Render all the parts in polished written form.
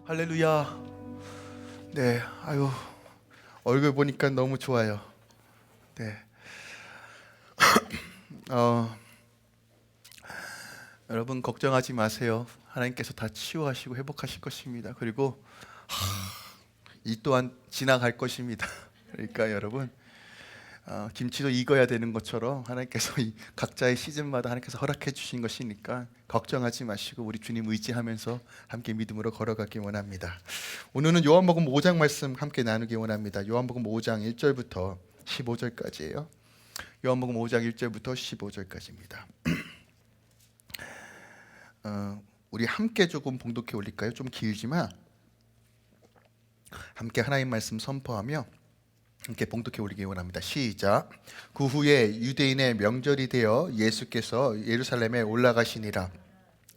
할렐루야. 네, 아유, 얼굴 보니까 너무 좋아요. 네, 어, 여러분 걱정하지 마세요. 하나님께서 다 치유하시고 회복하실 것입니다. 그리고 이 또한 지나갈 것입니다. 그러니까 여러분, 김치도 익어야 되는 것처럼 하나님께서 이 각자의 시즌마다 하나님께서 허락해 주신 것이니까 걱정하지 마시고 우리 주님 의지하면서 함께 믿음으로 걸어가기 원합니다. 오늘은 요한복음 5장 말씀 함께 나누기 원합니다. 요한복음 5장 1절부터 15절까지예요. 요한복음 5장 1절부터 15절까지입니다. 우리 함께 조금 봉독해 올릴까요? 좀 길지만 함께 하나님 말씀 선포하며 함께 봉독해 올리기 원합니다. 시작. 그 후에 유대인의 명절이 되어 예수께서 예루살렘에 올라가시니라.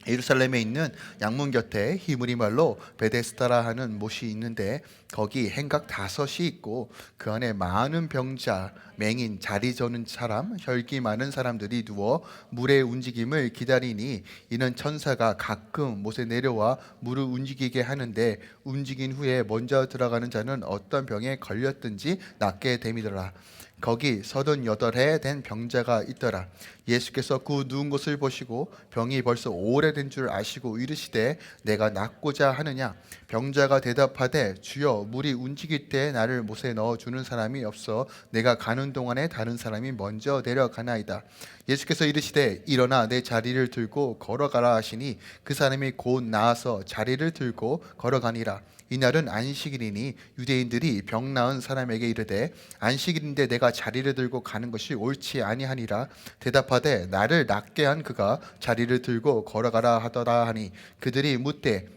예루살렘에 있는 양문 곁에 히브리 말로 베데스다라 하는 못이 있는데 거기 행각 5이 있고 그 안에 많은 병자, 맹인, 자리 저는 사람, 혈기 많은 사람들이 누워 물의 움직임을 기다리니 이는 천사가 가끔 못에 내려와 물을 움직이게 하는데 움직인 후에 먼저 들어가는 자는 어떤 병에 걸렸든지 낫게 됨이더라. 거기 38해 된 병자가 있더라. 예수께서 그 누운 것을 보시고 병이 벌써 오래된 줄 아시고 이르시되 내가 낫고자 하느냐. 병자가 대답하되 주여 물이 움직일 때 나를 못에 넣어주는 사람이 없어 내가 가는 동안에 다른 사람이 먼저 내려가나이다. 예수께서 이르시되 일어나 내 자리를 들고 걸어가라 하시니 그 사람이 곧 나아서 자리를 들고 걸어가니라. 이날은 안식일이니 유대인들이 병 나은 사람에게 이르되 안식일인데 내가 자리를 들고 가는 것이 옳지 아니하니라. 대답하되 나를 낫게 한 그가 자리를 들고 걸어가라 하더라 하니 그들이 묻되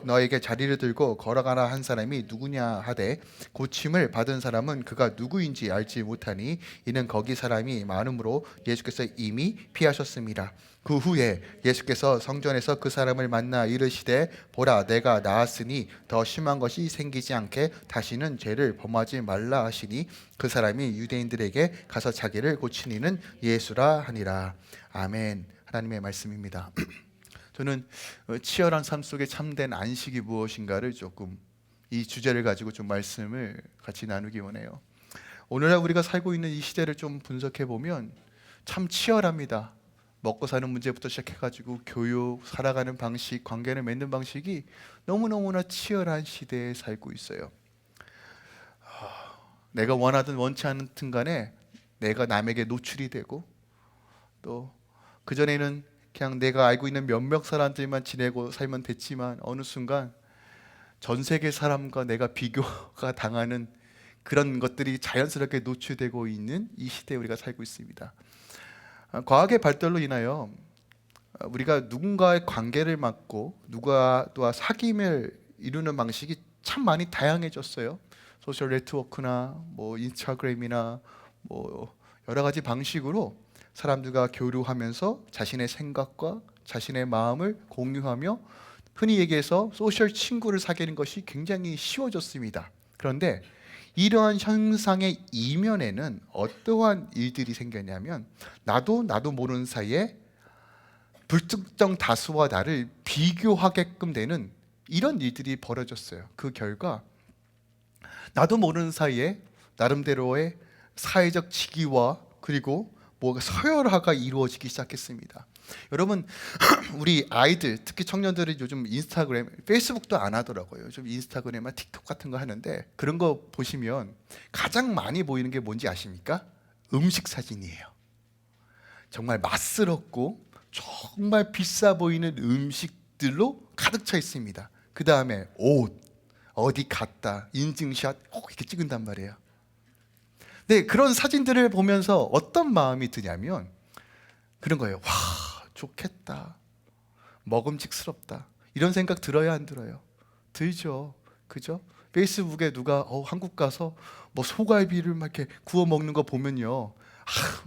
너에게 자리를 들고 걸어가라 한 사람이 누구냐 하되 고침을 받은 사람은 그가 누구인지 알지 못하니 이는 거기 사람이 많음으로 예수께서 이미 피하셨습니다. 그 후에 예수께서 성전에서 그 사람을 만나 이르시되 보라 내가 나았으니 더 심한 것이 생기지 않게 다시는 죄를 범하지 말라 하시니 그 사람이 유대인들에게 가서 자기를 고치니는 예수라 하니라. 아멘. 하나님의 말씀입니다. 저는 치열한 삶 속에 참된 안식이 무엇인가를 조금 이 주제를 가지고 좀 말씀을 같이 나누기 원해요. 오늘날 우리가 살고 있는 이 시대를 좀 분석해 보면 참 치열합니다. 먹고 사는 문제부터 시작해가지고 교육, 살아가는 방식, 관계를 맺는 방식이 너무너무나 치열한 시대에 살고 있어요. 내가 원하든 원치 않든 간에 내가 남에게 노출이 되고 또 그전에는 그냥 내가 알고 있는 몇몇 사람들만 지내고 살면 됐지만 어느 순간 전 세계 사람과 내가 비교가 당하는 그런 것들이 자연스럽게 노출되고 있는 이 시대에 우리가 살고 있습니다. 과학의 발달로 인하여 우리가 누군가의 관계를 맺고 누구와 사귐을 이루는 방식이 참 많이 다양해졌어요. 소셜 네트워크나 뭐 인스타그램이나 뭐 여러 가지 방식으로 사람들과 교류하면서 자신의 생각과 자신의 마음을 공유하며 흔히 얘기해서 소셜 친구를 사귀는 것이 굉장히 쉬워졌습니다. 그런데 이러한 현상의 이면에는 어떠한 일들이 생겼냐면 나도 모르는 사이에 불특정 다수와 나를 비교하게끔 되는 이런 일들이 벌어졌어요. 그 결과 나도 모르는 사이에 나름대로의 사회적 직위와 그리고 뭐가 서열화가 이루어지기 시작했습니다. 여러분 우리 아이들 특히 청년들이 요즘 인스타그램, 페이스북도 안 하더라고요. 좀 인스타그램이나 틱톡 같은 거 하는데 그런 거 보시면 가장 많이 보이는 게 뭔지 아십니까? 음식 사진이에요. 정말 맛스럽고 정말 비싸 보이는 음식들로 가득 차 있습니다. 그 다음에 옷, 어디 갔다, 인증샷 이렇게 찍은단 말이에요. 네, 그런 사진들을 보면서 어떤 마음이 드냐면 그런 거예요. 와, 좋겠다. 먹음직스럽다. 이런 생각 들어야 안 들어요? 들죠. 그죠? 페이스북에 누가 한국 가서 뭐 소갈비를 막 이렇게 구워 먹는 거 보면요.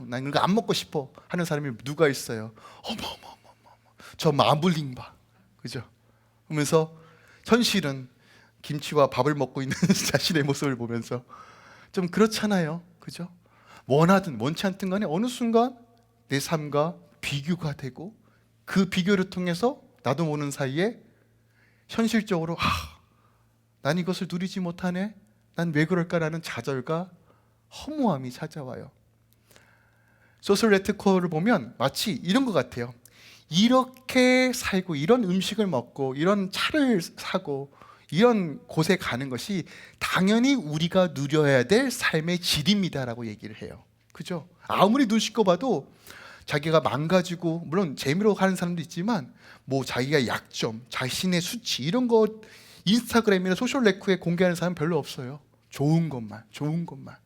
난 이거 안 먹고 싶어 하는 사람이 누가 있어요? 어머 저 마블링 봐. 그죠? 그러면서 현실은 김치와 밥을 먹고 있는 자신의 모습을 보면서 좀 그렇잖아요. 그죠? 원하든 원치 않든 간에 어느 순간 내 삶과 비교가 되고 그 비교를 통해서 나도 모르는 사이에 현실적으로 난 이것을 누리지 못하네. 난 왜 그럴까라는 좌절과 허무함이 찾아와요. 소셜네트워크를 보면 마치 이런 것 같아요. 이렇게 살고 이런 음식을 먹고 이런 차를 사고 이런 곳에 가는 것이 당연히 우리가 누려야 될 삶의 질입니다라고 얘기를 해요. 그죠? 아무리 눈 씻고 봐도 자기가 망가지고, 물론 재미로 하는 사람도 있지만 뭐 자기가 약점, 자신의 수치 이런 거 인스타그램이나 소셜네트워크에 공개하는 사람 별로 없어요. 좋은 것만, 좋은 것만.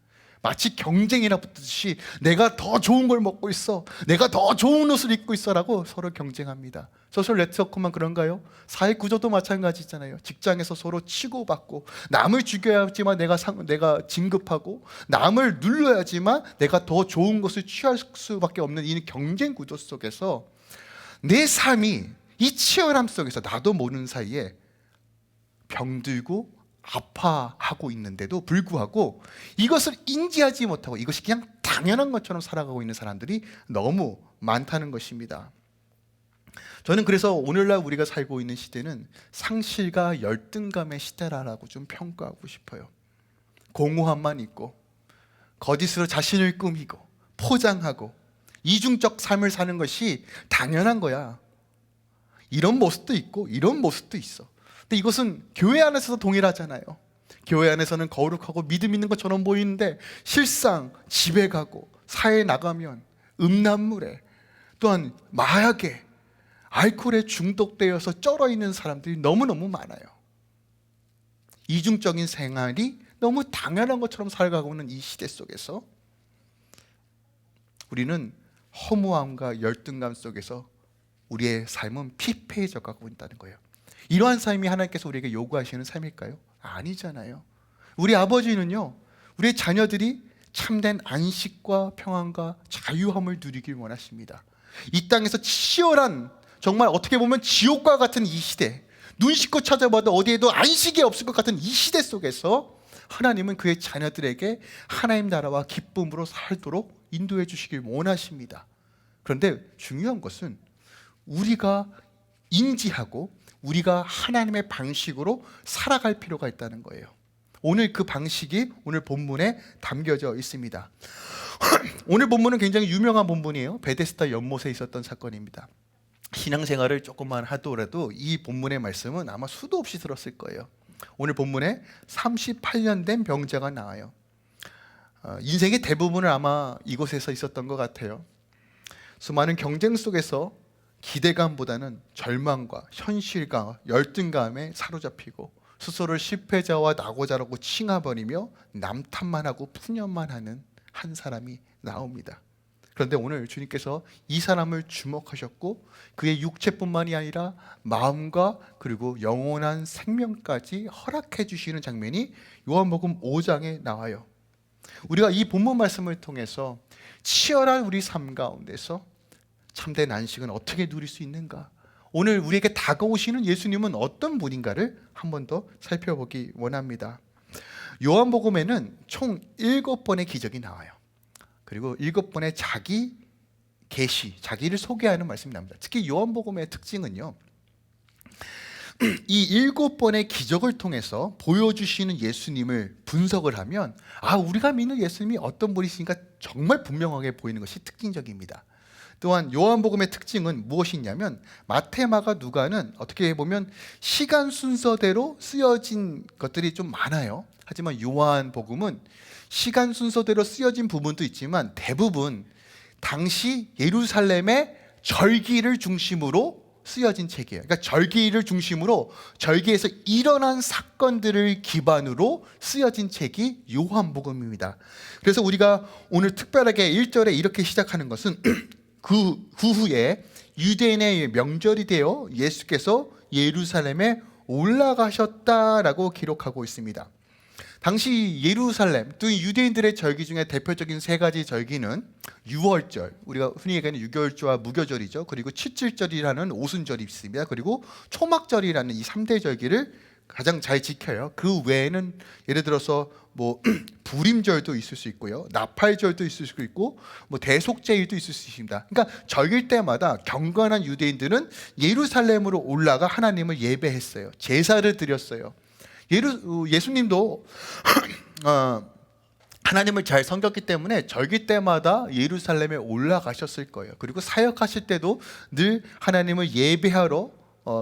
마치 경쟁이나 붙듯이 내가 더 좋은 걸 먹고 있어, 내가 더 좋은 옷을 입고 있어라고 서로 경쟁합니다. 소셜 네트워크만 그런가요? 사회 구조도 마찬가지잖아요. 직장에서 서로 치고받고, 남을 죽여야지만 내가 진급하고, 남을 눌러야지만 내가 더 좋은 것을 취할 수밖에 없는 이 경쟁 구조 속에서 내 삶이 이 치열함 속에서 나도 모르는 사이에 병들고 아파하고 있는데도 불구하고 이것을 인지하지 못하고 이것이 그냥 당연한 것처럼 살아가고 있는 사람들이 너무 많다는 것입니다. 저는 그래서 오늘날 우리가 살고 있는 시대는 상실과 열등감의 시대라고 좀 평가하고 싶어요. 공허함만 있고, 거짓으로 자신을 꾸미고 포장하고 이중적 삶을 사는 것이 당연한 거야. 이런 모습도 있고 이런 모습도 있어. 근데 이것은 교회 안에서도 동일하잖아요. 교회 안에서는 거룩하고 믿음 있는 것처럼 보이는데 실상 집에 가고 사회에 나가면 음란물에, 또한 마약에, 알코올에 중독되어서 쩔어 있는 사람들이 너무너무 많아요. 이중적인 생활이 너무 당연한 것처럼 살아가고 있는 이 시대 속에서 우리는 허무함과 열등감 속에서 우리의 삶은 피폐해져 가고 있다는 거예요. 이러한 삶이 하나님께서 우리에게 요구하시는 삶일까요? 아니잖아요. 우리 아버지는요, 우리의 자녀들이 참된 안식과 평안과 자유함을 누리길 원하십니다. 이 땅에서 치열한, 정말 어떻게 보면 지옥과 같은 이 시대, 눈 씻고 찾아봐도 어디에도 안식이 없을 것 같은 이 시대 속에서 하나님은 그의 자녀들에게 하나님 나라와 기쁨으로 살도록 인도해 주시길 원하십니다. 그런데 중요한 것은 우리가 인지하고 우리가 하나님의 방식으로 살아갈 필요가 있다는 거예요. 오늘 그 방식이 오늘 본문에 담겨져 있습니다. 오늘 본문은 굉장히 유명한 본문이에요. 베데스다 연못에 있었던 사건입니다. 신앙생활을 조금만 하더라도 이 본문의 말씀은 아마 수도 없이 들었을 거예요. 오늘 본문에 38년 된 병자가 나와요. 인생의 대부분을 아마 이곳에서 있었던 것 같아요. 수많은 경쟁 속에서 기대감보다는 절망과 현실과 열등감에 사로잡히고 스스로를 실패자와 낙오자라고 칭해버리며 남 탓만 하고 푸념만 하는 한 사람이 나옵니다. 그런데 오늘 주님께서 이 사람을 주목하셨고 그의 육체뿐만이 아니라 마음과 그리고 영원한 생명까지 허락해 주시는 장면이 요한복음 5장에 나와요. 우리가 이 본문 말씀을 통해서 치열한 우리 삶 가운데서 참된 안식은 어떻게 누릴 수 있는가? 오늘 우리에게 다가오시는 예수님은 어떤 분인가를 한 번 더 살펴보기 원합니다. 요한복음에는 총 7번의 기적이 나와요. 그리고 7번의 자기 계시, 자기를 소개하는 말씀이 나옵니다. 특히 요한복음의 특징은요, 이 7번의 기적을 통해서 보여주시는 예수님을 분석을 하면 우리가 믿는 예수님이 어떤 분이신가 정말 분명하게 보이는 것이 특징적입니다. 또한 요한복음의 특징은 무엇이냐면 마태, 마가, 누가는 어떻게 보면 시간 순서대로 쓰여진 것들이 좀 많아요. 하지만 요한복음은 시간 순서대로 쓰여진 부분도 있지만 대부분 당시 예루살렘의 절기를 중심으로 쓰여진 책이에요. 그러니까 절기를 중심으로 절기에서 일어난 사건들을 기반으로 쓰여진 책이 요한복음입니다. 그래서 우리가 오늘 특별하게 1절에 이렇게 시작하는 것은 그 후에 유대인의 명절이 되어 예수께서 예루살렘에 올라가셨다라고 기록하고 있습니다. 당시 예루살렘 또 유대인들의 절기 중에 대표적인 3가지 절기는 유월절, 우리가 흔히 얘기하는 유월절과 무교절이죠. 그리고 칠칠절이라는 오순절이 있습니다. 그리고 초막절이라는 이 3대 절기를 가장 잘 지켜요. 그 외에는 예를 들어서 뭐 부림절도 있을 수 있고요, 나팔절도 있을 수 있고, 뭐 대속제일도 있을 수 있습니다. 그러니까 절기 때마다 경건한 유대인들은 예루살렘으로 올라가 하나님을 예배했어요. 제사를 드렸어요. 예수님도 하나님을 잘 섬겼기 때문에 절기 때마다 예루살렘에 올라가셨을 거예요. 그리고 사역하실 때도 늘 하나님을 예배하러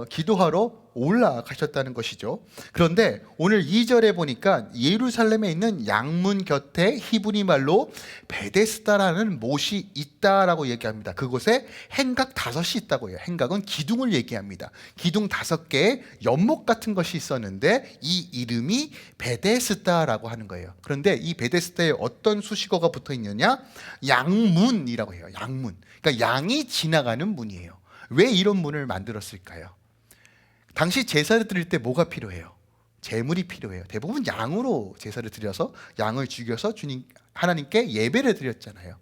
기도하러 올라가셨다는 것이죠. 그런데 오늘 2절에 보니까 예루살렘에 있는 양문 곁에 히브리 말로 베데스다라는 못이 있다라고 얘기합니다. 그곳에 행각 5이 있다고 해요. 행각은 기둥을 얘기합니다. 기둥 5개의 연못 같은 것이 있었는데 이 이름이 베데스다라고 하는 거예요. 그런데 이 베데스다에 어떤 수식어가 붙어 있느냐? 양문이라고 해요. 양문. 그러니까 양이 지나가는 문이에요. 왜 이런 문을 만들었을까요? 당시 제사를 드릴 때 뭐가 필요해요? 제물이 필요해요. 대부분 양으로 제사를 드려서 양을 죽여서 주님 하나님께 예배를 드렸잖아요.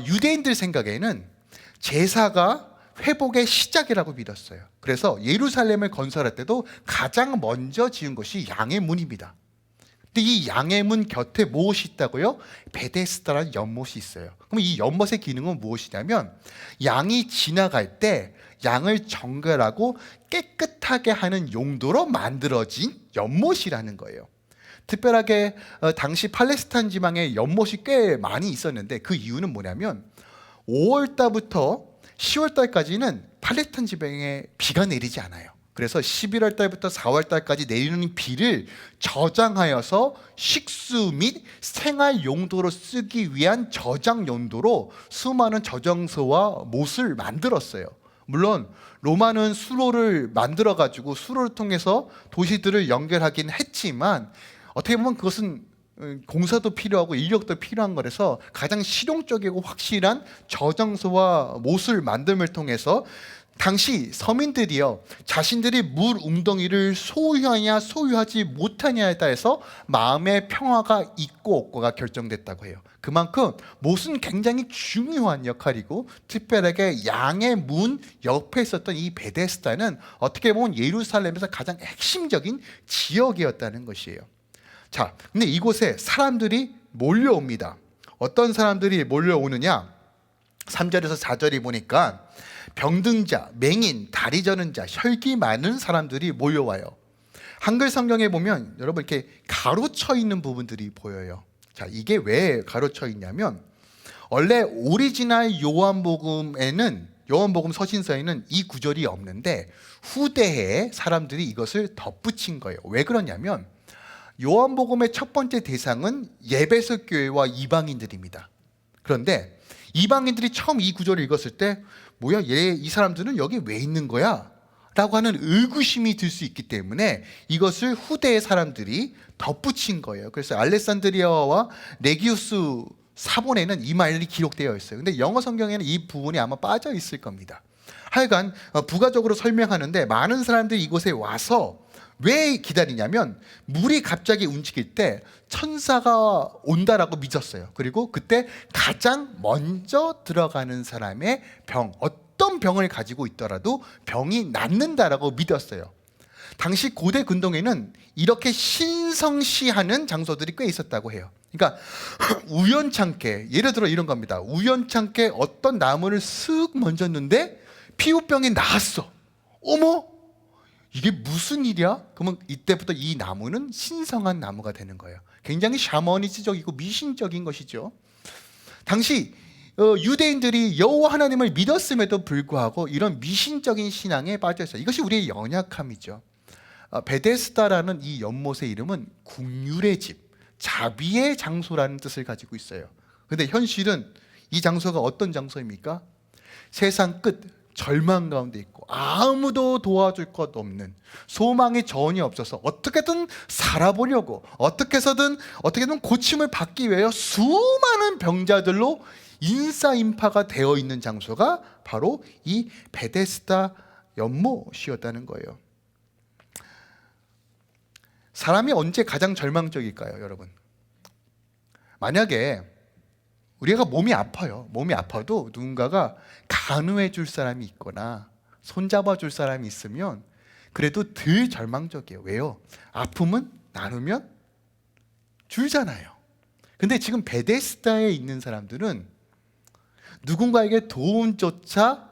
유대인들 생각에는 제사가 회복의 시작이라고 믿었어요. 그래서 예루살렘을 건설할 때도 가장 먼저 지은 것이 양의 문입니다. 근데 이 양의 문 곁에 무엇이 있다고요? 베데스다라는 연못이 있어요. 그럼 이 연못의 기능은 무엇이냐면 양이 지나갈 때 양을 정결하고 깨끗하게 하는 용도로 만들어진 연못이라는 거예요. 특별하게 당시 팔레스타인 지방에 연못이 꽤 많이 있었는데 그 이유는 뭐냐면 5월 달부터 10월 달까지는 팔레스타인 지방에 비가 내리지 않아요. 그래서 11월 달부터 4월 달까지 내리는 비를 저장하여서 식수 및 생활 용도로 쓰기 위한 저장 용도로 수많은 저장소와 못을 만들었어요. 물론 로마는 수로를 만들어 가지고 수로를 통해서 도시들을 연결하긴 했지만 어떻게 보면 그것은 공사도 필요하고 인력도 필요한 거라서 가장 실용적이고 확실한 저장소와 못을 만듦을 통해서 당시 서민들이요 자신들이 물 웅덩이를 소유하냐 소유하지 못하냐에 따라서 마음의 평화가 있고 없고가 결정됐다고 해요. 그만큼 못은 굉장히 중요한 역할이고 특별하게 양의 문 옆에 있었던 이 베데스다는 어떻게 보면 예루살렘에서 가장 핵심적인 지역이었다는 것이에요. 자, 근데 이곳에 사람들이 몰려옵니다. 어떤 사람들이 몰려오느냐? 3절에서 4절이 보니까 병든자, 맹인, 다리 저는 자, 혈기 많은 사람들이 몰려와요. 한글 성경에 보면 여러분 이렇게 가로쳐 있는 부분들이 보여요. 자, 이게 왜 가로쳐 있냐면 원래 오리지널 요한복음 서신서에는 이 구절이 없는데 후대에 사람들이 이것을 덧붙인 거예요. 왜 그러냐면 요한복음의 첫 번째 대상은 예배석 교회와 이방인들입니다. 그런데 이방인들이 처음 이 구절을 읽었을 때 뭐야 이 사람들은 여기 왜 있는 거야? 라고 하는 의구심이 들 수 있기 때문에 이것을 후대의 사람들이 덧붙인 거예요. 그래서 알렉산드리아와 레기우스 사본에는 이 말이 기록되어 있어요. 근데 영어 성경에는 이 부분이 아마 빠져 있을 겁니다. 하여간 부가적으로 설명하는데 많은 사람들이 이곳에 와서 왜 기다리냐면 물이 갑자기 움직일 때 천사가 온다라고 믿었어요. 그리고 그때 가장 먼저 들어가는 사람의 어떤 병을 가지고 있더라도 병이 낫는다라고 믿었어요. 당시 고대 근동에는 이렇게 신성시하는 장소들이 꽤 있었다고 해요. 그러니까 우연찮게 예를 들어 이런 겁니다. 우연찮게 어떤 나무를 쓱 만졌는데 피부병이 나았어. 어머? 이게 무슨 일이야? 그러면 이때부터 이 나무는 신성한 나무가 되는 거예요. 굉장히 샤머니스적이고 미신적인 것이죠. 당시 유대인들이 여호와 하나님을 믿었음에도 불구하고 이런 미신적인 신앙에 빠져 있어요. 이것이 우리의 연약함이죠. 베데스다라는 이 연못의 이름은 궁율의 집, 자비의 장소라는 뜻을 가지고 있어요. 그런데 현실은 이 장소가 어떤 장소입니까? 세상 끝, 절망 가운데 있고 아무도 도와줄 것 없는 소망이 전혀 없어서 어떻게든 살아보려고 어떻게든 고침을 받기 위하여 수많은 병자들로 인사인파가 되어 있는 장소가 바로 이 베데스다 연못이었다는 거예요. 사람이 언제 가장 절망적일까요, 여러분? 만약에 우리가 몸이 아파요. 몸이 아파도 누군가가 간호해 줄 사람이 있거나 손잡아 줄 사람이 있으면 그래도 덜 절망적이에요. 왜요? 아픔은 나누면 줄잖아요. 근데 지금 베데스다에 있는 사람들은 누군가에게 도움조차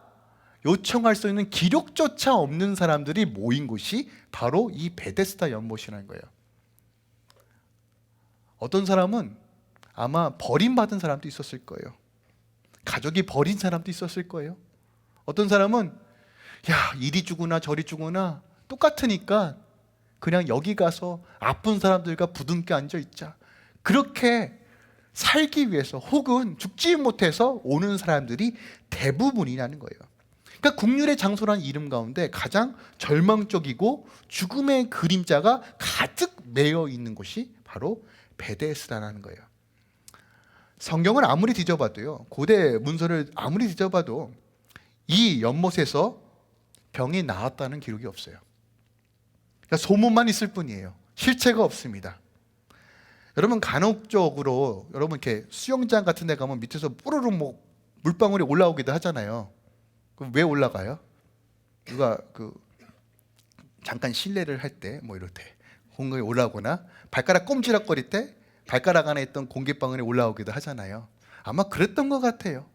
요청할 수 있는 기록조차 없는 사람들이 모인 곳이 바로 이 베데스다 연못이라는 거예요. 어떤 사람은 아마 버림받은 사람도 있었을 거예요. 가족이 버린 사람도 있었을 거예요. 어떤 사람은 야, 이리 주구나 저리 주구나 똑같으니까 그냥 여기 가서 아픈 사람들과 부둥켜 앉아 있자, 그렇게 살기 위해서 혹은 죽지 못해서 오는 사람들이 대부분이라는 거예요. 그러니까 국률의 장소라는 이름 가운데 가장 절망적이고 죽음의 그림자가 가득 매여 있는 곳이 바로 베데스다라는 거예요. 성경을 아무리 뒤져봐도요, 고대 문서를 아무리 뒤져봐도 이 연못에서 병이 나았다는 기록이 없어요. 그러니까 소문만 있을 뿐이에요. 실체가 없습니다. 여러분 간혹적으로 여러분 이렇게 수영장 같은 데 가면 밑에서 뽀로로 뭐 물방울이 올라오기도 하잖아요. 그럼 왜 올라가요? 누가 잠깐 실례를 할 때 뭐 이럴 때 공간에 올라오거나 발가락 꼼지락거릴 때 발가락 안에 있던 공기방울이 올라오기도 하잖아요. 아마 그랬던 것 같아요.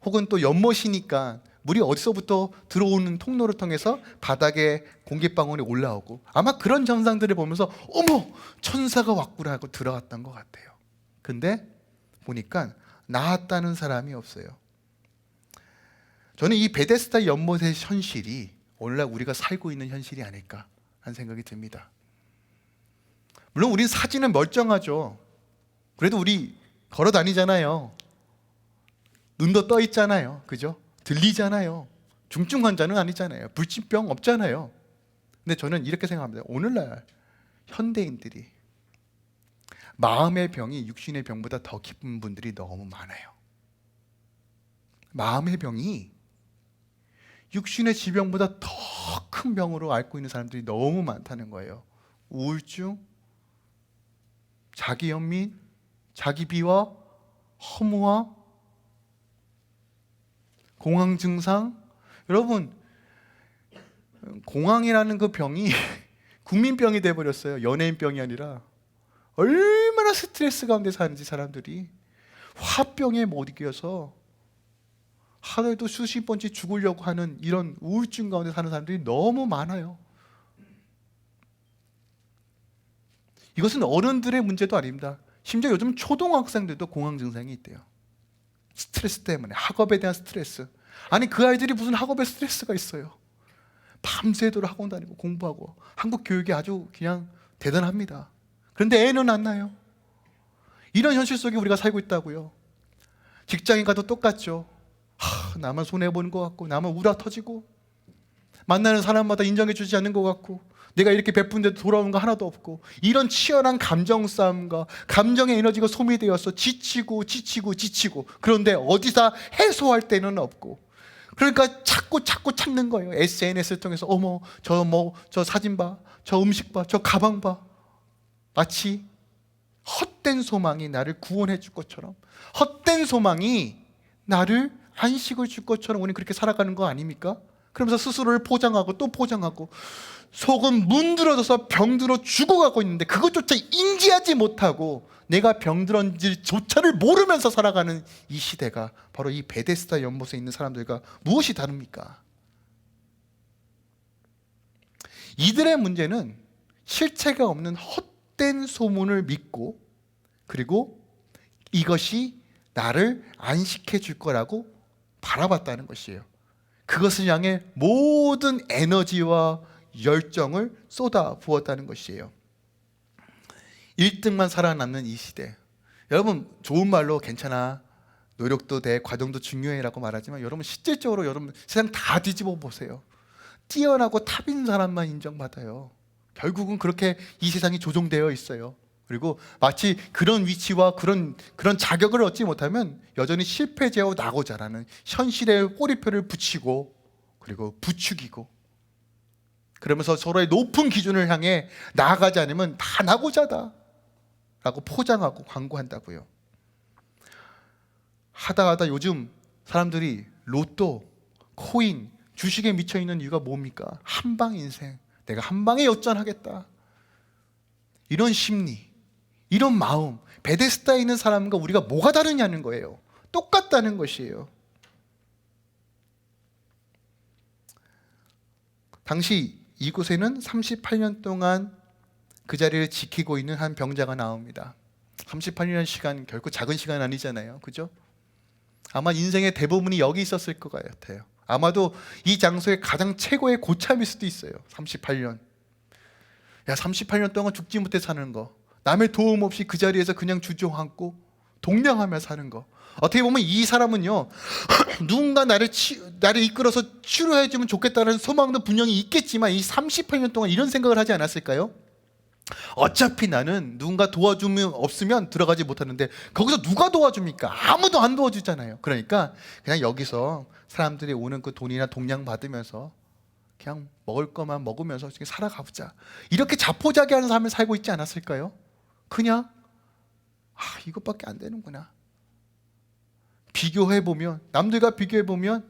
혹은 또 연못이니까 물이 어디서부터 들어오는 통로를 통해서 바닥에 공기방울이 올라오고, 아마 그런 현상들을 보면서 어머, 천사가 왔구나 하고 들어갔던 것 같아요. 근데 보니까 나았다는 사람이 없어요. 저는 이 베데스다 연못의 현실이 오늘날 우리가 살고 있는 현실이 아닐까 하는 생각이 듭니다. 물론 우린 사진은 멀쩡하죠. 그래도 우리 걸어 다니잖아요. 눈도 떠 있잖아요. 그죠? 들리잖아요. 중증 환자는 아니잖아요. 불치병 없잖아요. 근데 저는 이렇게 생각합니다. 오늘날 현대인들이 마음의 병이 육신의 병보다 더 깊은 분들이 너무 많아요. 마음의 병이 육신의 질병보다 더 큰 병으로 앓고 있는 사람들이 너무 많다는 거예요. 우울증, 자기 연민, 자기 비하, 허무와 공황 증상. 여러분, 공황이라는 그 병이 국민병이 돼버렸어요. 연예인병이 아니라. 얼마나 스트레스 가운데 사는지 사람들이. 화병에 못 이겨서 하루에도 수십 번씩 죽으려고 하는 이런 우울증 가운데 사는 사람들이 너무 많아요. 이것은 어른들의 문제도 아닙니다. 심지어 요즘 초등학생들도 공황 증상이 있대요. 스트레스 때문에, 학업에 대한 스트레스. 아니 그 아이들이 무슨 학업에 스트레스가 있어요. 밤새도록 학원 다니고 공부하고. 한국 교육이 아주 그냥 대단합니다. 그런데 애는 안 나요. 이런 현실 속에 우리가 살고 있다고요. 직장에 가도 똑같죠. 나만 손해보는 것 같고, 나만 우라 터지고, 만나는 사람마다 인정해 주지 않는 것 같고, 내가 이렇게 베푼데도 돌아오는 거 하나도 없고, 이런 치열한 감정 싸움과 감정의 에너지가 소비되어서 지치고. 그런데 어디서 해소할 데는 없고, 그러니까 자꾸 찾는 거예요. SNS를 통해서 어머 저 사진 봐, 저 음식 봐, 저 가방 봐. 마치 헛된 소망이 나를 구원해 줄 것처럼, 헛된 소망이 나를 안식을 줄 것처럼 우리는 그렇게 살아가는 거 아닙니까? 그러면서 스스로를 포장하고 또 포장하고, 속은 문드러져서 병들어 죽어가고 있는데 그것조차 인지하지 못하고 내가 병들었는지조차를 모르면서 살아가는 이 시대가 바로 이 베데스다 연못에 있는 사람들과 무엇이 다릅니까? 이들의 문제는 실체가 없는 헛된 소문을 믿고, 그리고 이것이 나를 안식해 줄 거라고 바라봤다는 것이에요. 그것을 향해 모든 에너지와 열정을 쏟아 부었다는 것이에요. 1등만 살아남는 이 시대. 여러분 좋은 말로 괜찮아, 노력도 돼, 과정도 중요해 라고 말하지만, 여러분 실질적으로 여러분 세상 다 뒤집어 보세요. 뛰어나고 탑인 사람만 인정받아요. 결국은 그렇게 이 세상이 조종되어 있어요. 그리고 마치 그런 위치와 그런 자격을 얻지 못하면 여전히 실패자고 낙오자라는 현실의 꼬리표를 붙이고, 그리고 부추기고, 그러면서 서로의 높은 기준을 향해 나아가지 않으면 다 낙오자다 라고 포장하고 광고한다고요. 하다 요즘 사람들이 로또, 코인, 주식에 미쳐있는 이유가 뭡니까? 한방 인생, 내가 한방에 역전하겠다, 이런 심리, 이런 마음. 베데스다에 있는 사람과 우리가 뭐가 다르냐는 거예요. 똑같다는 것이에요. 당시 이곳에는 38년 동안 그 자리를 지키고 있는 한 병자가 나옵니다. 38년 시간 결코 작은 시간 아니잖아요. 그죠? 아마 인생의 대부분이 여기 있었을 것 같아요. 아마도 이 장소의 가장 최고의 고참일 수도 있어요. 38년. 야, 38년 동안 죽지 못해 사는 거, 남의 도움 없이 그 자리에서 그냥 주저앉고 동냥하며 사는 거. 어떻게 보면 이 사람은요 누군가 나를 이끌어서 치료해주면 좋겠다는 소망도 분명히 있겠지만 이 38년 동안 이런 생각을 하지 않았을까요? 어차피 나는 누군가 도와주면 없으면 들어가지 못하는데 거기서 누가 도와줍니까? 아무도 안 도와주잖아요. 그러니까 그냥 여기서 사람들이 오는 그 돈이나 동량 받으면서 그냥 먹을 것만 먹으면서 살아가보자, 이렇게 자포자기하는 삶을 살고 있지 않았을까요? 그냥 이것밖에 안 되는구나. 비교해보면, 남들과 비교해보면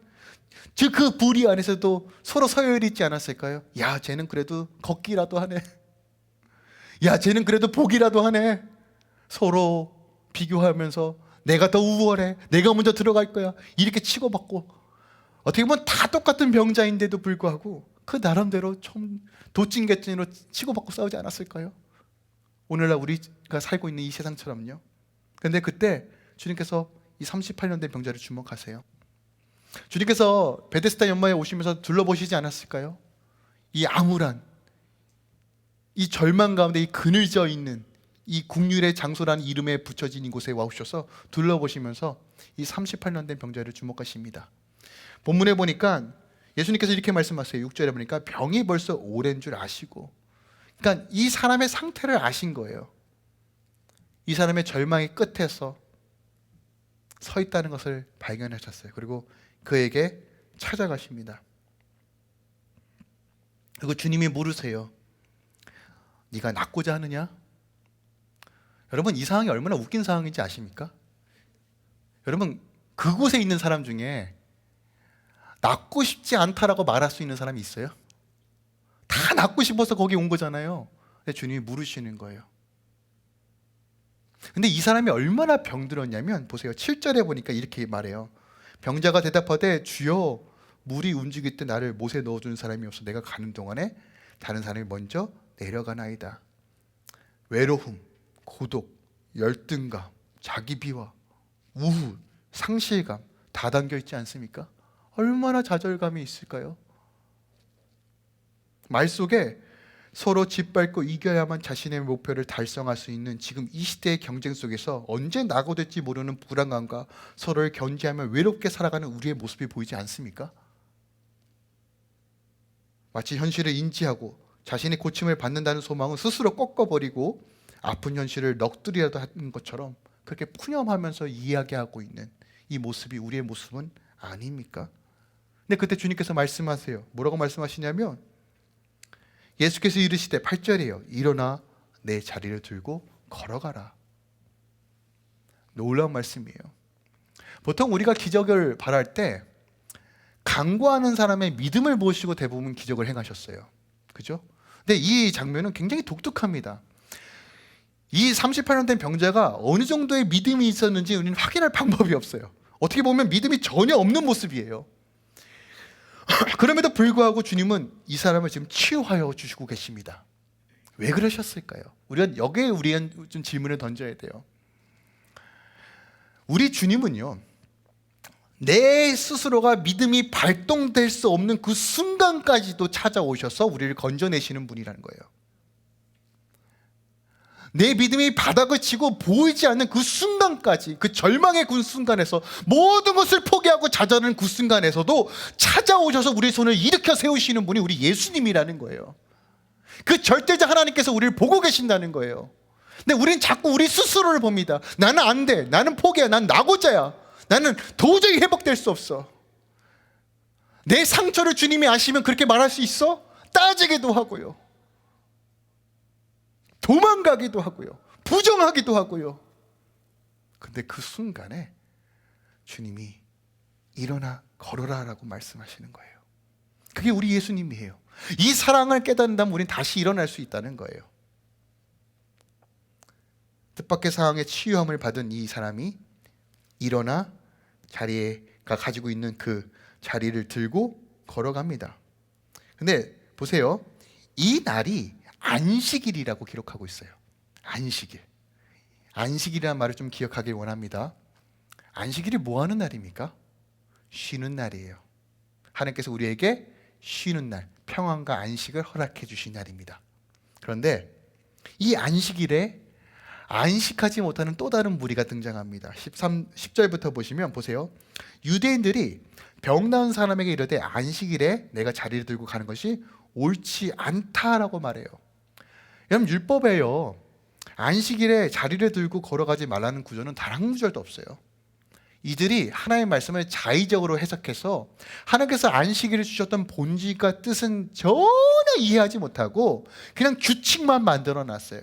즉 그 부리 안에서도 서로 서열이 있지 않았을까요? 야, 쟤는 그래도 걷기라도 하네. 야, 쟤는 그래도 보기라도 하네. 서로 비교하면서 내가 더 우월해, 내가 먼저 들어갈 거야, 이렇게 치고받고, 어떻게 보면 다 똑같은 병자인데도 불구하고 그 나름대로 좀 도찐개찐으로 치고받고 싸우지 않았을까요? 오늘날 우리가 살고 있는 이 세상처럼요. 그런데 그때 주님께서 이 38년 된 병자를 주목하세요. 주님께서 베데스다 연마에 오시면서 둘러보시지 않았을까요? 이 암울한, 이 절망 가운데 이 그늘져 있는 이 국률의 장소라는 이름에 붙여진 이곳에 와오셔서 둘러보시면서 이 38년 된 병자를 주목하십니다. 본문에 보니까 예수님께서 이렇게 말씀하세요. 6절에 보니까 병이 벌써 오랜 줄 아시고, 그러니까 이 사람의 상태를 아신 거예요. 이 사람의 절망의 끝에서 서 있다는 것을 발견하셨어요. 그리고 그에게 찾아가십니다. 그리고 주님이 물으세요. 네가 낫고자 하느냐? 여러분, 이 상황이 얼마나 웃긴 상황인지 아십니까? 여러분, 그곳에 있는 사람 중에 낫고 싶지 않다라고 말할 수 있는 사람이 있어요? 다 낫고 싶어서 거기 온 거잖아요. 근데 주님이 물으시는 거예요. 근데 이 사람이 얼마나 병들었냐면 보세요. 7절에 보니까 이렇게 말해요. 병자가 대답하되 주여, 물이 움직일 때 나를 못에 넣어준 사람이 없어 내가 가는 동안에 다른 사람이 먼저 내려가나이다. 외로움, 고독, 열등감, 자기 비하, 우울, 상실감 다 담겨 있지 않습니까? 얼마나 좌절감이 있을까요? 말 속에 서로 짓밟고 이겨야만 자신의 목표를 달성할 수 있는 지금 이 시대의 경쟁 속에서 언제 낙오될지 모르는 불안감과 서로를 견제하며 외롭게 살아가는 우리의 모습이 보이지 않습니까? 마치 현실을 인지하고 자신의 고침을 받는다는 소망은 스스로 꺾어버리고 아픈 현실을 넋두리라도 하는 것처럼 그렇게 푸념하면서 이야기하고 있는 이 모습이 우리의 모습은 아닙니까? 근데 그때 주님께서 말씀하세요. 뭐라고 말씀하시냐면 예수께서 이르시되 8절이에요. 일어나 내 자리를 들고 걸어가라. 놀라운 말씀이에요. 보통 우리가 기적을 바랄 때 간구하는 사람의 믿음을 보시고 대부분 기적을 행하셨어요. 그죠? 근데 이 장면은 굉장히 독특합니다. 이 38년 된 병자가 어느 정도의 믿음이 있었는지 우리는 확인할 방법이 없어요. 어떻게 보면 믿음이 전혀 없는 모습이에요. 그럼에도 불구하고 주님은 이 사람을 지금 치유하여 주시고 계십니다. 왜 그러셨을까요? 우리가 좀 질문을 던져야 돼요. 우리 주님은요, 내 스스로가 믿음이 발동될 수 없는 그 순간까지도 찾아오셔서 우리를 건져내시는 분이라는 거예요. 내 믿음이 바닥을 치고 보이지 않는 그 순간까지, 그 절망의 그 순간에서 모든 것을 포기하고 좌절하는 그 순간에서도 찾아오셔서 우리의 손을 일으켜 세우시는 분이 우리 예수님이라는 거예요. 그 절대자 하나님께서 우리를 보고 계신다는 거예요. 근데 우리는 자꾸 우리 스스로를 봅니다. 나는 안 돼, 나는 포기야, 난 낙오자야, 나는 도저히 회복될 수 없어. 내 상처를 주님이 아시면 그렇게 말할 수 있어? 따지기도 하고요, 도망가기도 하고요, 부정하기도 하고요. 근데 그 순간에 주님이 일어나 걸어라 라고 말씀하시는 거예요. 그게 우리 예수님이에요. 이 사랑을 깨닫는다면 우리는 다시 일어날 수 있다는 거예요. 뜻밖의 상황에 치유함을 받은 이 사람이 일어나 자리가 가지고 있는 그 자리를 들고 걸어갑니다. 근데 보세요. 이 날이 안식일이라고 기록하고 있어요. 안식일. 안식일이라는 말을 좀 기억하길 원합니다. 안식일이 뭐 하는 날입니까? 쉬는 날이에요. 하나님께서 우리에게 쉬는 날, 평안과 안식을 허락해 주신 날입니다. 그런데 이 안식일에 안식하지 못하는 또 다른 무리가 등장합니다. 10절부터 보시면 보세요. 유대인들이 병 나은 사람에게 이르되 안식일에 내가 자리를 들고 가는 것이 옳지 않다라고 말해요. 여러분, 율법에요, 안식일에 자리를 들고 걸어가지 말라는 구절은 단 한 구절도 없어요. 이들이 하나님의 말씀을 자의적으로 해석해서 하나님께서 안식일을 주셨던 본질과 뜻은 전혀 이해하지 못하고 그냥 규칙만 만들어 놨어요.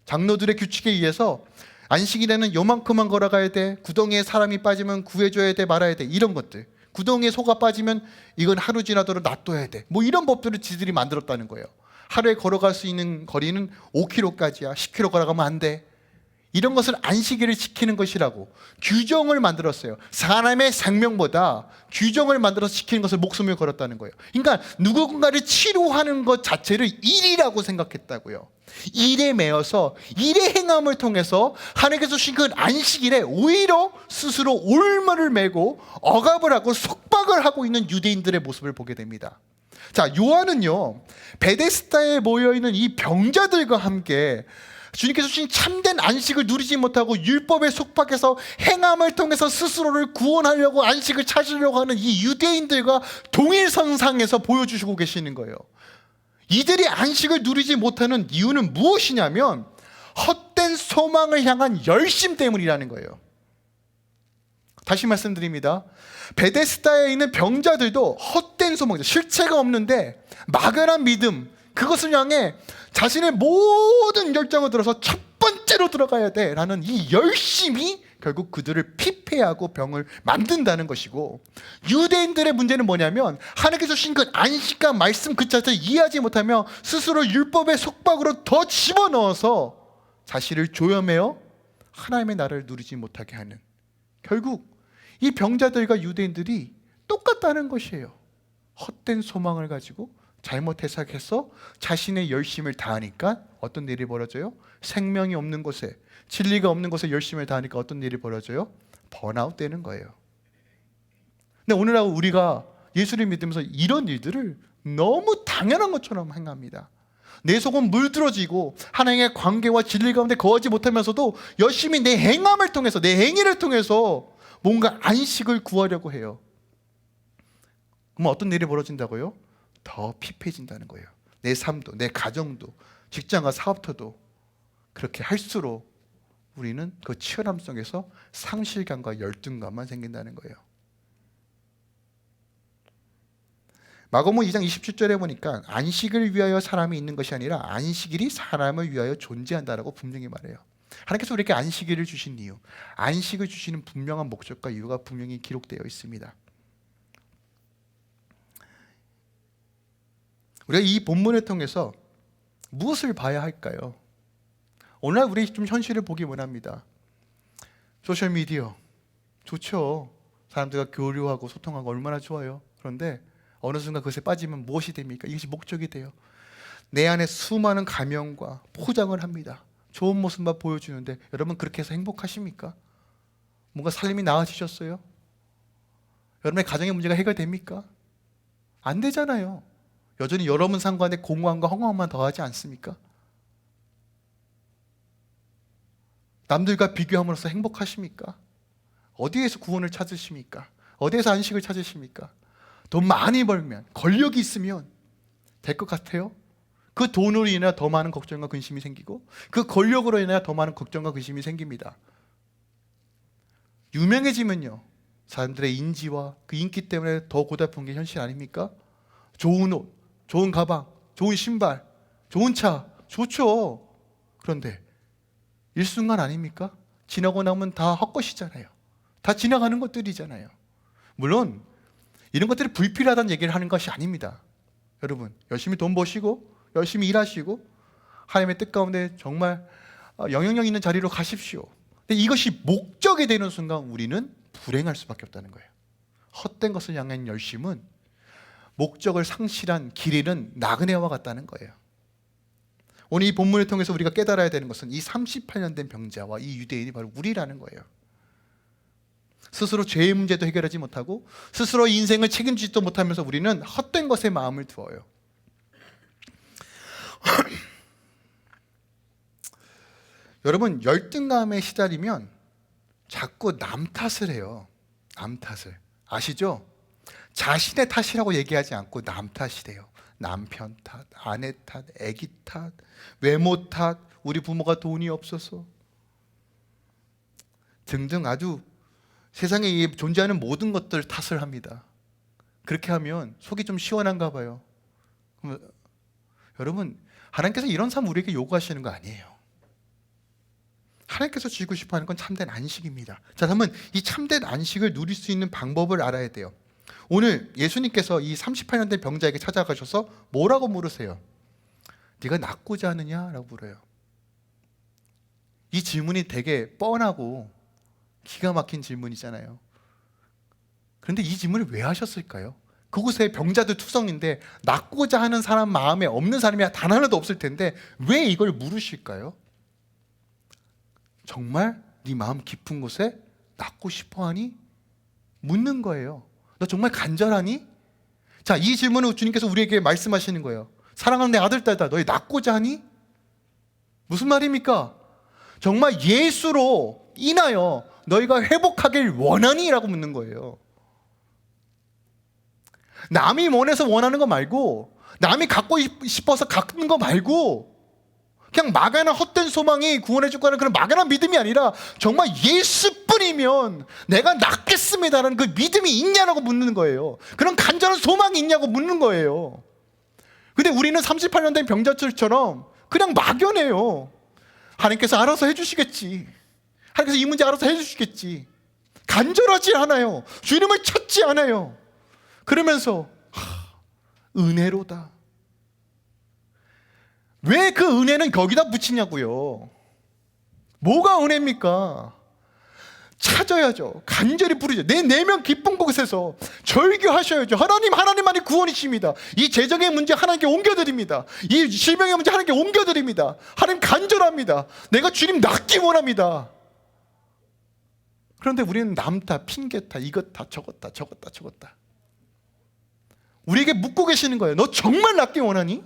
장로들의 규칙에 의해서 안식일에는 요만큼만 걸어가야 돼, 구덩이에 사람이 빠지면 구해줘야 돼, 말아야 돼, 이런 것들, 구덩이에 소가 빠지면 이건 하루 지나도록 놔둬야 돼, 뭐 이런 법들을 지들이 만들었다는 거예요. 하루에 걸어갈 수 있는 거리는 5km까지야, 10km 걸어가면 안 돼, 이런 것을 안식일을 지키는 것이라고 규정을 만들었어요. 사람의 생명보다 규정을 만들어서 지키는 것을 목숨을 걸었다는 거예요. 그러니까 누군가를 치료하는 것 자체를 일이라고 생각했다고요. 일에 매여서 일의 행함을 통해서 하나님께서 주신 그 안식일에 오히려 스스로 올무를 매고 억압을 하고 속박을 하고 있는 유대인들의 모습을 보게 됩니다. 자, 요한은요, 베데스다에 모여있는 이 병자들과 함께 주님께서 주신 참된 안식을 누리지 못하고 율법에 속박해서 행함을 통해서 스스로를 구원하려고 안식을 찾으려고 하는 이 유대인들과 동일선상에서 보여주시고 계시는 거예요. 이들이 안식을 누리지 못하는 이유는 무엇이냐면 헛된 소망을 향한 열심 때문이라는 거예요. 다시 말씀드립니다. 베데스다에 있는 병자들도 헛된 소망, 실체가 없는데 막연한 믿음, 그것을 향해 자신의 모든 열정을 들어서 첫 번째로 들어가야 돼 라는 이 열심이 결국 그들을 피폐하고 병을 만든다는 것이고, 유대인들의 문제는 뭐냐면 하나님께서 주신 그 안식과 말씀 그 자체를 이해하지 못하며 스스로 율법의 속박으로 더 집어넣어서 자신을 조여매어 하나님의 나라를 누리지 못하게 하는, 결국 이 병자들과 유대인들이 똑같다는 것이에요. 헛된 소망을 가지고 잘못 해석해서 자신의 열심을 다하니까 어떤 일이 벌어져요? 생명이 없는 곳에, 진리가 없는 곳에 열심을 다하니까 어떤 일이 벌어져요? 번아웃 되는 거예요. 근데 오늘날 우리가 예수를 믿으면서 이런 일들을 너무 당연한 것처럼 행합니다. 내 속은 물들어지고 하나님의 관계와 진리 가운데 거하지 못하면서도 열심히 내 행함을 통해서, 내 행위를 통해서 뭔가 안식을 구하려고 해요. 그럼 어떤 일이 벌어진다고요? 더 피폐해진다는 거예요. 내 삶도, 내 가정도, 직장과 사업터도 그렇게 할수록 우리는 그 치열함 속에서 상실감과 열등감만 생긴다는 거예요. 마가복음 2장 27절에 보니까 안식을 위하여 사람이 있는 것이 아니라 안식일이 사람을 위하여 존재한다라고 분명히 말해요. 하나님께서 우리에게 안식일을 주신 이유, 안식을 주시는 분명한 목적과 이유가 분명히 기록되어 있습니다. 우리가 이 본문을 통해서 무엇을 봐야 할까요? 오늘날 우리 좀 현실을 보기 원합니다. 소셜미디어 좋죠. 사람들과 교류하고 소통하고 얼마나 좋아요. 그런데 어느 순간 그것에 빠지면 무엇이 됩니까? 이것이 목적이 돼요. 내 안에 수많은 가면과 포장을 합니다. 좋은 모습만 보여주는데 여러분 그렇게 해서 행복하십니까? 뭔가 삶이 나아지셨어요? 여러분의 가정의 문제가 해결됩니까? 안 되잖아요. 여전히 여러분 삶 가운데 공허함과 허무함만 더하지 않습니까? 남들과 비교함으로써 행복하십니까? 어디에서 구원을 찾으십니까? 어디에서 안식을 찾으십니까? 돈 많이 벌면, 권력이 있으면 될 것 같아요? 그 돈으로 인해 더 많은 걱정과 근심이 생기고 그 권력으로 인해 더 많은 걱정과 근심이 생깁니다. 유명해지면요, 사람들의 인지와 그 인기 때문에 더 고달픈 게 현실 아닙니까? 좋은 옷, 좋은 가방, 좋은 신발, 좋은 차, 좋죠. 그런데 일순간 아닙니까? 지나고 나면 다 헛것이잖아요. 다 지나가는 것들이잖아요. 물론 이런 것들이 불필요하다는 얘기를 하는 것이 아닙니다. 여러분, 열심히 돈 버시고 열심히 일하시고 하나님의 뜻 가운데 정말 영향력 있는 자리로 가십시오. 근데 이것이 목적이 되는 순간 우리는 불행할 수밖에 없다는 거예요. 헛된 것을 향한 열심은 목적을 상실한 길이는 나그네와 같다는 거예요. 오늘 이 본문을 통해서 우리가 깨달아야 되는 것은 이 38년 된 병자와 이 유대인이 바로 우리라는 거예요. 스스로 죄의 문제도 해결하지 못하고 스스로 인생을 책임지지도 못하면서 우리는 헛된 것에 마음을 두어요. 여러분, 열등감에 시달리면 자꾸 남 탓을 해요. 남 탓을. 아시죠? 자신의 탓이라고 얘기하지 않고 남 탓이래요. 남편 탓, 아내 탓, 아기 탓, 외모 탓, 우리 부모가 돈이 없어서 등등 아주 세상에 존재하는 모든 것들 탓을 합니다. 그렇게 하면 속이 좀 시원한가 봐요. 여러분, 하나님께서 이런 삶 우리에게 요구하시는 거 아니에요. 하나님께서 주시고 싶어하는 건 참된 안식입니다. 자, 그러면 이 참된 안식을 누릴 수 있는 방법을 알아야 돼요. 오늘 예수님께서 이 38년 된 병자에게 찾아가셔서 뭐라고 물으세요? 네가 낫고자 하느냐? 라고 물어요. 이 질문이 되게 뻔하고 기가 막힌 질문이잖아요. 그런데 이 질문을 왜 하셨을까요? 그곳에 병자들 투성인데 낫고자 하는 사람 마음에 없는 사람이 단 하나도 없을 텐데 왜 이걸 물으실까요? 정말 네 마음 깊은 곳에 낫고 싶어하니? 묻는 거예요. 너 정말 간절하니? 자, 이 질문을 주님께서 우리에게 말씀하시는 거예요. 사랑하는 내 아들, 딸다, 너희 낫고자 하니? 무슨 말입니까? 정말 예수로 인하여 너희가 회복하길 원하니? 라고 묻는 거예요. 남이 원해서 원하는 거 말고, 남이 갖고 싶어서 갖는 거 말고, 그냥 막연한 헛된 소망이 구원해 줄 거라는 그런 막연한 믿음이 아니라 정말 예수뿐이면 내가 낫겠습니다라는 그 믿음이 있냐라고 묻는 거예요. 그런 간절한 소망이 있냐고 묻는 거예요. 근데 우리는 38년 된 병자들처럼 그냥 막연해요. 하나님께서 알아서 해주시겠지. 하나님께서 이 문제 알아서 해주시겠지. 간절하지 않아요. 주님을 찾지 않아요. 그러면서 은혜로다. 왜 그 은혜는 거기다 붙이냐고요. 뭐가 은혜입니까? 찾아야죠. 간절히 부르죠. 내 내면 깊은 곳에서 절규하셔야죠. 하나님만이 구원이십니다. 이 재정의 문제 하나님께 옮겨드립니다. 이 질병의 문제 하나님께 옮겨드립니다. 하나님 간절합니다. 내가 주님 낫기 원합니다. 그런데 우리는 남다, 핑계다, 이것다, 저것다. 우리에게 묻고 계시는 거예요. 너 정말 낫기 원하니?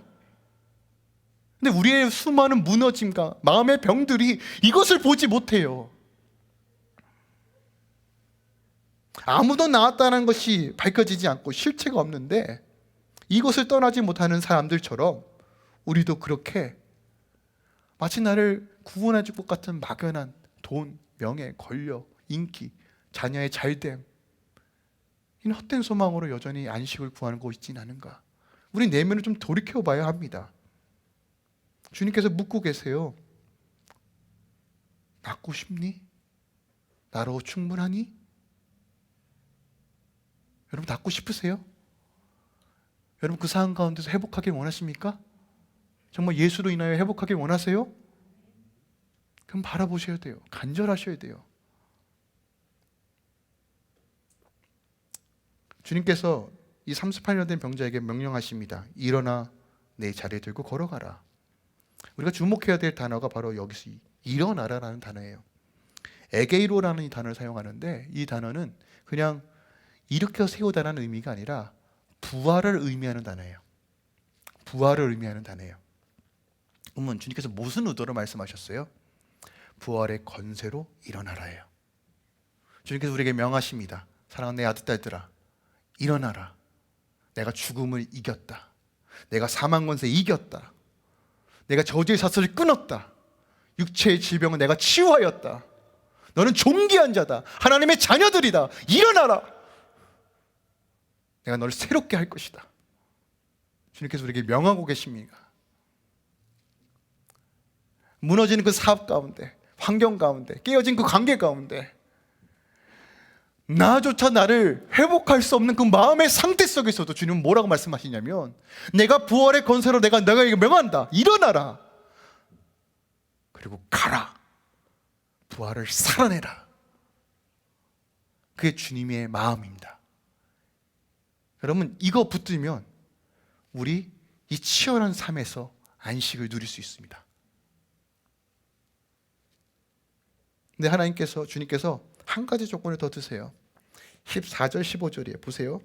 근데 우리의 수많은 무너짐과 마음의 병들이 이것을 보지 못해요. 아무도 나았다는 것이 밝혀지지 않고 실체가 없는데 이것을 떠나지 못하는 사람들처럼 우리도 그렇게 마치 나를 구원해 줄 것 같은 막연한 돈, 명예, 권력, 인기, 자녀의 잘됨, 이 헛된 소망으로 여전히 안식을 구하는 것이 있진 않은가? 우리 내면을 좀 돌이켜 봐야 합니다. 주님께서 묻고 계세요. 낫고 싶니? 나로 충분하니? 여러분 낫고 싶으세요? 여러분 그 상황 가운데서 회복하길 원하십니까? 정말 예수로 인하여 회복하길 원하세요? 그럼 바라보셔야 돼요. 간절하셔야 돼요. 주님께서 이 38년 된 병자에게 명령하십니다. 일어나 내 자리에 들고 걸어가라. 우리가 주목해야 될 단어가 바로 여기서 일어나라라는 단어예요. 에게이로라는 이 단어를 사용하는데 이 단어는 그냥 일으켜 세우다라는 의미가 아니라 부활을 의미하는 단어예요. 부활을 의미하는 단어예요. 그러면 주님께서 무슨 의도로 말씀하셨어요? 부활의 권세로 일어나라예요. 주님께서 우리에게 명하십니다. 사랑하는 내 아들, 딸들아, 일어나라. 내가 죽음을 이겼다. 내가 사망 권세 이겼다. 내가 저주의 사슬을 끊었다. 육체의 질병은 내가 치유하였다. 너는 존귀한 자다. 하나님의 자녀들이다. 일어나라. 내가 너를 새롭게 할 것이다. 주님께서 우리에게 명하고 계십니다. 무너지는 그 사업 가운데, 환경 가운데, 깨어진 그 관계 가운데 나조차 나를 회복할 수 없는 그 마음의 상태 속에서도 주님은 뭐라고 말씀하시냐면 내가 부활의 권세로 내가 이거 명한다. 일어나라. 그리고 가라. 부활을 살아내라. 그게 주님의 마음입니다. 이 여러분, 이거 붙들면 우리 이 치열한 삶에서 안식을 누릴 수 있습니다. 근데 하나님께서, 주님께서 한 가지 조건을 더 드세요. 14절 15절이에요. 보세요.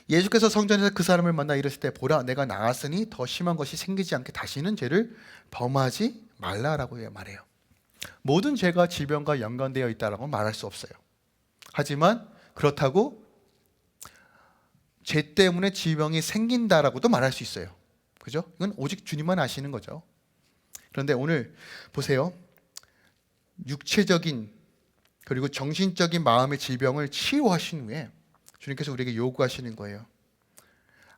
예수께서 성전에서 그 사람을 만나 이르실 때 보라 내가 나았으니 더 심한 것이 생기지 않게 다시는 죄를 범하지 말라라고 말해요. 모든 죄가 질병과 연관되어 있다라고 말할 수 없어요. 하지만 그렇다고 죄 때문에 질병이 생긴다라고도 말할 수 있어요. 그죠? 이건 오직 주님만 아시는 거죠. 그런데 오늘 보세요. 육체적인 그리고 정신적인 마음의 질병을 치유하신 후에 주님께서 우리에게 요구하시는 거예요.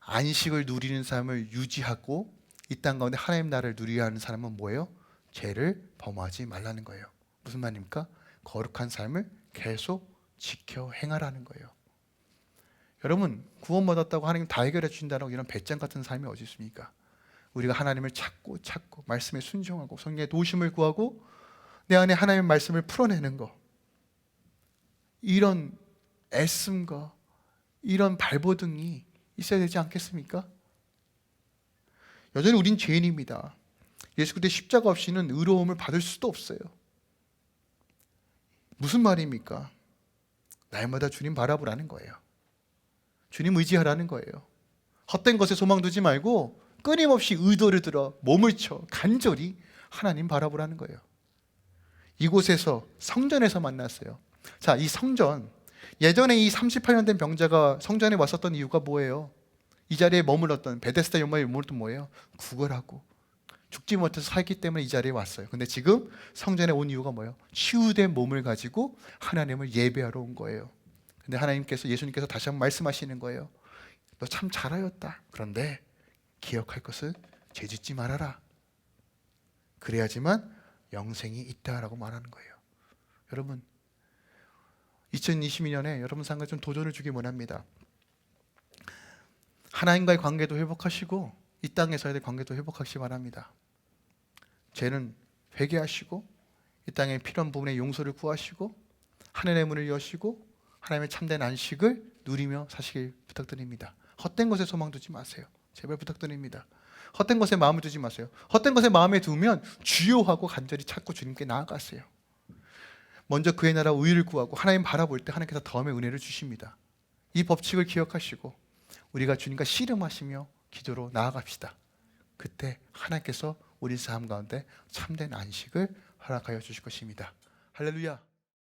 안식을 누리는 삶을 유지하고 이 땅 가운데 하나님 나라를 누리게 하는 사람은 뭐예요? 죄를 범하지 말라는 거예요. 무슨 말입니까? 거룩한 삶을 계속 지켜 행하라는 거예요. 여러분, 구원받았다고 하나님 다 해결해 주신다고 이런 배짱 같은 삶이 어디 있습니까? 우리가 하나님을 찾고 말씀에 순종하고 성령의 도우심을 구하고 내 안에 하나님의 말씀을 풀어내는 거, 이런 애씀과 이런 발버둥이 있어야 되지 않겠습니까? 여전히 우린 죄인입니다. 예수 그리스도의 십자가 없이는 의로움을 받을 수도 없어요. 무슨 말입니까? 날마다 주님 바라보라는 거예요. 주님 의지하라는 거예요. 헛된 것에 소망 두지 말고 끊임없이 의도를 들어 몸을 쳐 간절히 하나님 바라보라는 거예요. 이곳에서 성전에서 만났어요. 자, 이 성전, 예전에 이 38년 된 병자가 성전에 왔었던 이유가 뭐예요? 이 자리에 머물렀던, 베데스다 연못에 머물렀던 뭐예요? 구걸하고 죽지 못해서 살기 때문에 이 자리에 왔어요. 근데 지금 성전에 온 이유가 뭐예요? 치유된 몸을 가지고 하나님을 예배하러 온 거예요. 근데 하나님께서, 예수님께서 다시 한번 말씀하시는 거예요. 너 참 잘하였다. 그런데 기억할 것은 죄 짓지 말아라. 그래야지만 영생이 있다라고 말하는 거예요. 여러분, 2022년에 여러분 삶에 좀 도전을 주기 원합니다. 하나님과의 관계도 회복하시고 이 땅에서의 관계도 회복하시기 바랍니다. 죄는 회개하시고 이 땅에 필요한 부분에 용서를 구하시고 하늘의 문을 여시고 하나님의 참된 안식을 누리며 사시길 부탁드립니다. 헛된 것에 소망 두지 마세요. 제발 부탁드립니다. 헛된 것에 마음을 두지 마세요. 헛된 것에 마음에 두면 주요하고 간절히 찾고 주님께 나아가세요. 먼저 그의 나라 의를 구하고 하나님 바라볼 때 하나님께서 더함의 은혜를 주십니다. 이 법칙을 기억하시고 우리가 주님과 씨름하시며 기도로 나아갑시다. 그때 하나님께서 우리 삶 가운데 참된 안식을 허락하여 주실 것입니다. 할렐루야.